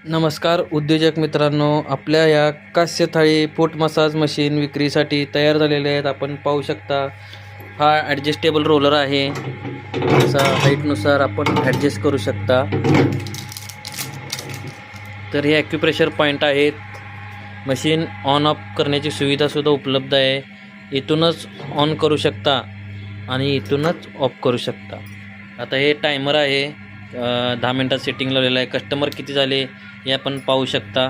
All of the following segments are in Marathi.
नमस्कार उद्योजक मित्रांनो, आपल्या या कास्य थाळी फूट मसाज मशीन विक्रीसाठी तयार झालेले आहेत. आपण पाहू शकता, हा ॲडजस्टेबल रोलर आहे. असा हाईटनुसार आपण ॲडजस्ट करू शकता. तर हे ॲक्युप्रेशर पॉईंट आहेत. मशीन ऑन ऑफ करण्याची सुविधासुद्धा उपलब्ध आहे. इथूनच ऑन करू शकता आणि इथूनच ऑफ करू शकता. आता हे टायमर आहे, 10 मिनटात सेटिंग लावलेलं आहे. कस्टमर किती झाले हे आपण पाहू शकता.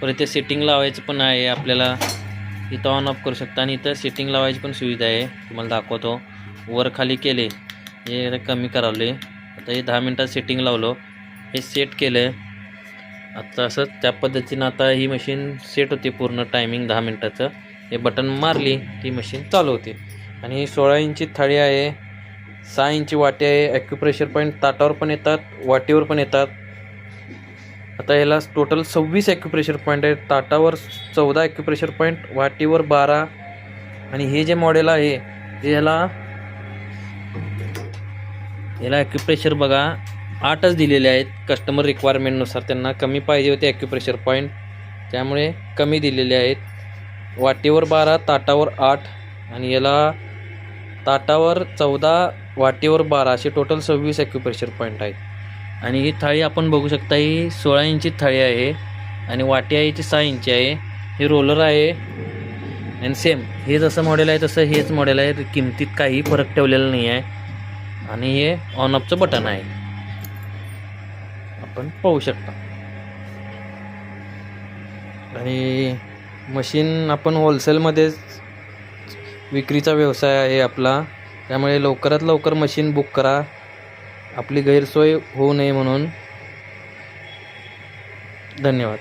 परत ते सेटिंग लावायचं पण आहे आपल्याला. इथं ऑन ऑफ करू शकता आणि इथं सेटिंग लावायची पण सुविधा आहे. तुम्हाला दाखवतो. वर खाली केले, हे कमी करावले. आता हे 10 मिनटात सेटिंग लावलं, हे सेट केलं. आता असं त्या पद्धतीनं आता ही मशीन सेट होते पूर्ण टायमिंग 10 मिनटाचं. हे बटन मारली की मशीन चालू होते. आणि 16 इंची थाळी आहे, 6 इंची वाटी आहे. ॲक्युप्रेशर पॉईंट ताटावर पण येतात, वाटीवर पण येतात. आता ह्याला टोटल 26 ॲक्युप्रेशर पॉईंट आहेत. ताटावर 14 ॲक्युप्रेशर पॉईंट, वाटीवर 12. आणि हे जे मॉडेल आहे जे ह्याला ॲक्युप्रेशर बघा 8च दिलेले आहेत. कस्टमर रिक्वायरमेंटनुसार त्यांना कमी पाहिजे होते ॲक्युप्रेशर पॉईंट, त्यामुळे कमी दिलेले आहेत. वाटीवर 12, ताटावर 8 आणि याला ताटावर 14, वाटीवर 12 असे टोटल 26 ॲक्युप्रेशर पॉईंट आहेत. आणि ही थाळी आपण बघू शकता, ही 16 इंची थाळी आहे आणि वाटी आहे ती 6 इंची आहे. हे रोलर आहे आणि सेम हे जसं मॉडेल आहे तसं हेच मॉडेल आहे. किमतीत काही फरक ठेवलेला नाही आहे. आणि हे ऑन ऑफचं बटन आहे, आपण पाहू शकता. आणि मशीन आपण होलसेलमध्ये विक्रीचा व्यवसाय आहे आपला, त्यामुळे लवकरात लवकर मशीन बुक करा, आपली गैरसोय होऊ नये म्हणून. धन्यवाद.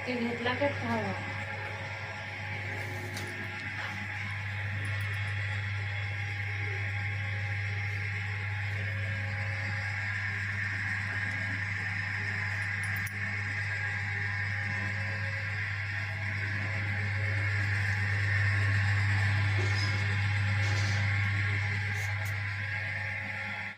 ते घेतला का खावा.